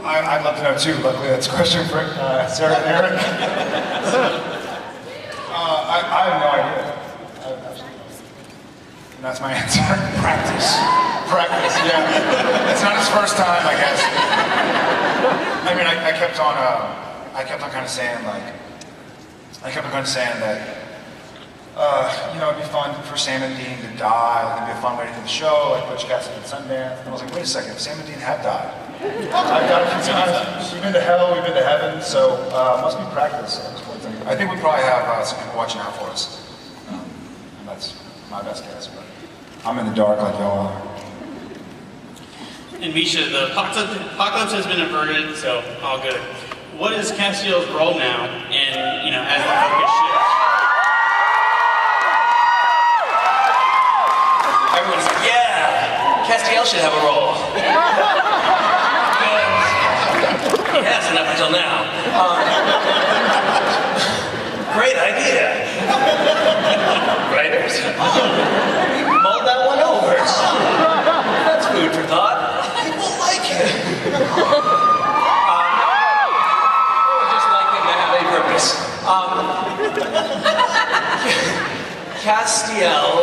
I'd love to know too. Luckily, that's a question for Sera and Eric. I have no idea. And that's my answer. Practice. Practice, yeah. It's not his first time, I guess. I mean, I kept on kind of saying, like, that, you know, it'd be fun for Sam and Dean to die, like, it'd be a fun way to do the show, like Butch Cassidy and Sundance. And I was like, wait a second, Sam and Dean have died. I've died a few times. We've been to hell, we've been to heaven, so must be practice. I think we probably have some people watching out for us. And that's my best guess, but I'm in the dark like y'all are. And Misha, the apocalypse has been averted, so all good. What is Castiel's role now, and, you know, as the focus shifts? Everyone's like, yeah, Castiel should have a role. He hasn't up until now. Great idea. Writers? Mull that one over. That's food for thought. People like it. Just like him to have a purpose. Castiel,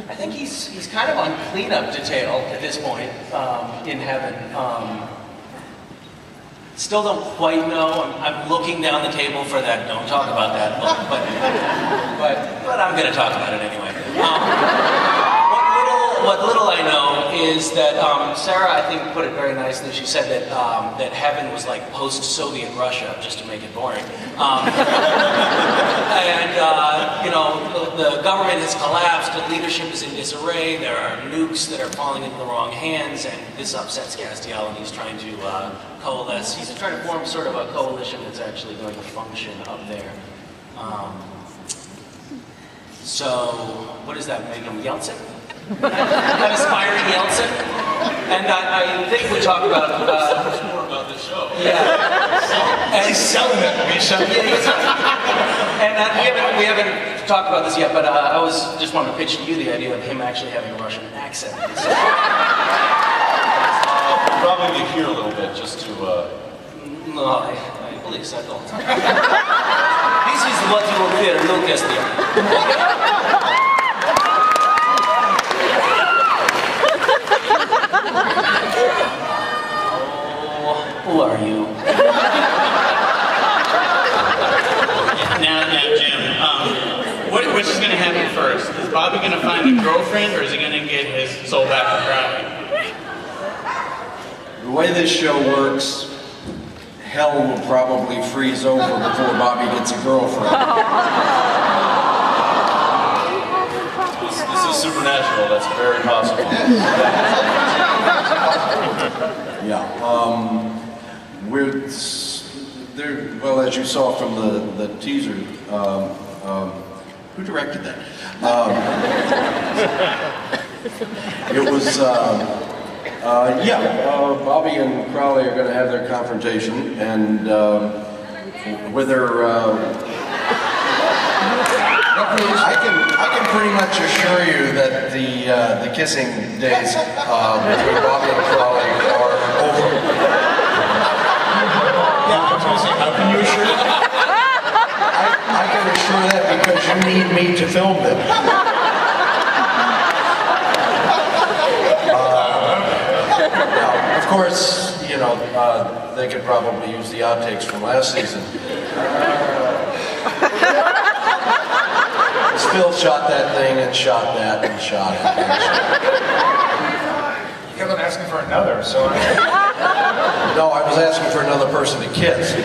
I think he's kind of on cleanup detail at this point in heaven. Still don't quite know. I'm looking down the table for that don't talk about that look, but I'm going to talk about it anyway. What little I know is that Sera, I think, put it very nicely. She said that that heaven was like post-Soviet Russia, just to make it boring. You know, the government has collapsed, the leadership is in disarray, there are nukes that are falling into the wrong hands, and this upsets Castiel, and he's trying to coalesce. He's trying to form sort of a coalition that's actually going to function up there. So, what does that make him? Yeltsin? An aspiring Yeltsin? And I think we talk about more about this show. Yeah. And he's selling it, Misha. And we haven't talked about this yet, but I just wanted to pitch to you the idea of him actually having a Russian accent. Probably here a little bit, just to. No, I believe settled. This is what you will hear, no Castiel. Who are you? Now, Jim, which is going to happen first? Is Bobby going to find a girlfriend, or is he going to get his soul back to Crowley? The way this show works, hell will probably freeze over before Bobby gets a girlfriend. This is supernatural, that's very possible. Yeah. Well, as you saw from the teaser, who directed that? It was, Bobby and Crowley are going to have their confrontation, and whether I can pretty much assure you that the kissing days between Bobby and Crowley are over. Yeah, I was going to say, how can you assure that? I can assure that because you need me to film them. Now, of course, you know, they could probably use the outtakes from last season. Phil shot that thing and shot that and shot it. You kept on asking for another, so No, I was asking for another person to kiss.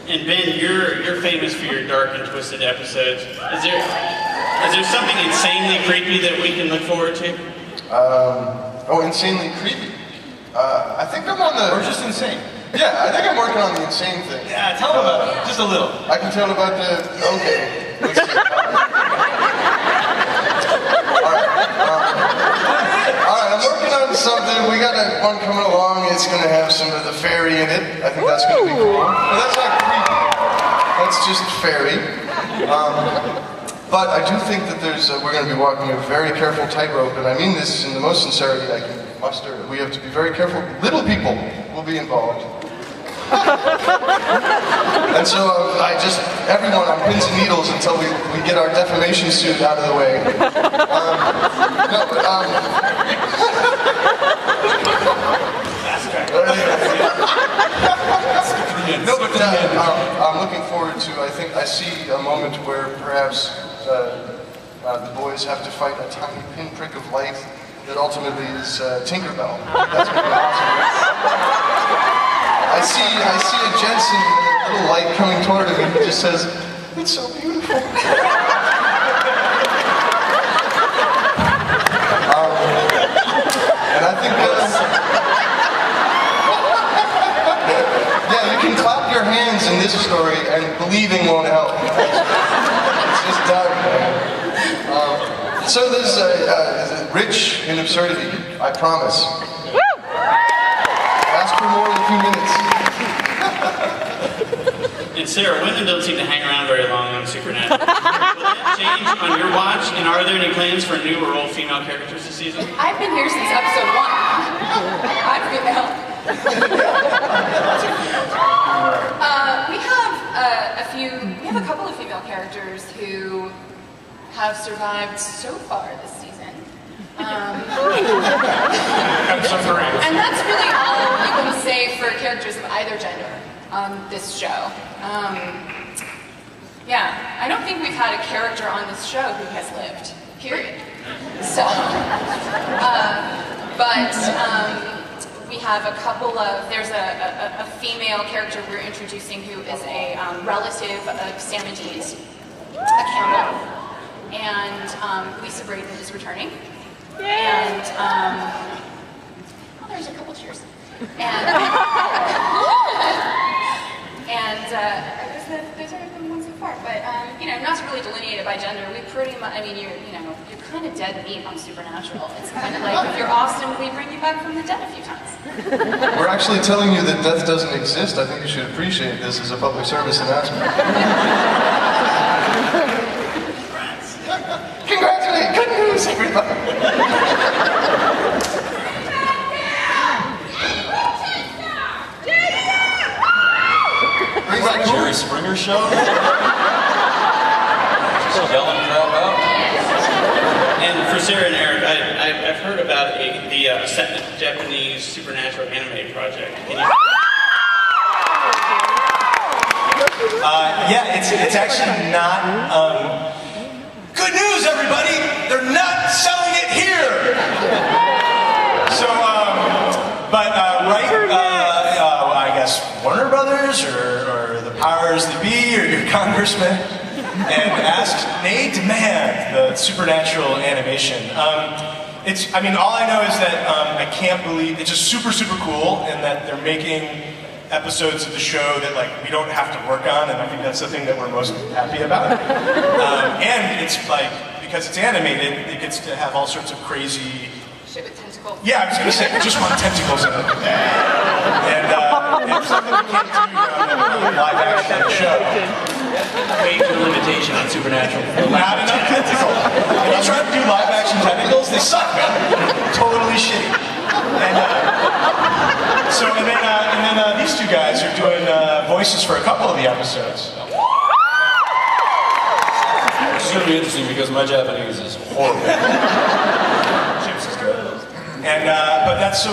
And Ben, you're famous for your dark and twisted episodes. Is there something insanely creepy that we can look forward to? Insanely creepy. I think I'm on the... Or just insane. Yeah, I think I'm working on the insane thing. Yeah, tell them about it. Just a little. I can tell about the... Okay. Let's see. Alright, I'm working on something. We got one coming along. It's going to have some of the fairy in it. I think that's going to be cool. But that's not creepy. That's just fairy. But I do think that we're going to be walking a very careful tightrope, and I mean this in the most sincerity I can muster. We have to be very careful. Little people will be involved. And so everyone on pins and needles until we get our defamation suit out of the way. I'm looking forward to, I see a moment where perhaps the boys have to fight a tiny pinprick of light that ultimately is Tinkerbell. That's going to be awesome. I see a Jensen with a little light coming toward him and he just says, "It's so beautiful." And I think yeah, you can clap your hands in this story and believing won't help. It's just done. So there's rich in absurdity, I promise. Ask for more in a few minutes. And Sarah, women don't seem to hang around very long on Supernatural. Will that change on your watch? And are there any plans for new or old female characters this season? I've been here since episode 1. I'm female. We have a couple of female characters who have survived so far this season. And that's really all you can say for characters of either gender on this show. Yeah, I don't think we've had a character on this show who has lived, period. So, we have a couple of, there's a female character we're introducing who is a relative of Sam and Dee's, a Campbell. And Lisa Braden is returning. And, there's a couple cheers. And those are the ones so far. But, not to really delineate it by gender, we pretty much, you're kind of dead meat on Supernatural. It's kind of like, if you're awesome, we bring you back from the dead a few times. We're actually telling you that death doesn't exist. I think you should appreciate this as a public service announcement. Congratulations! Good news, everybody! Is that Jerry Springer show? Just yelling crap out. And for Sarah and Eric, I've heard about the Japanese Supernatural anime project. Yeah, it's actually not. Good news, everybody! They're not selling it here. So, I guess Warner Brothers or the powers that be or your congressman, and asked, they demand the Supernatural animation. All I know is that I can't believe it's just super, super cool, and that they're making episodes of the show that we don't have to work on, and I think that's the thing that we're most happy about. And it's because it's animated, it gets to have all sorts of crazy shit with tentacles. Yeah, I was going to say, I just want tentacles in it. And it's something we can't do on a live action show. Major limitation on Supernatural. Not enough tentacles. When you try to do live action tentacles, they suck, man. Totally shitty. And then these two guys are doing voices for a couple of the episodes. Which is going to be interesting because my Japanese is horrible. Chips is good. But that's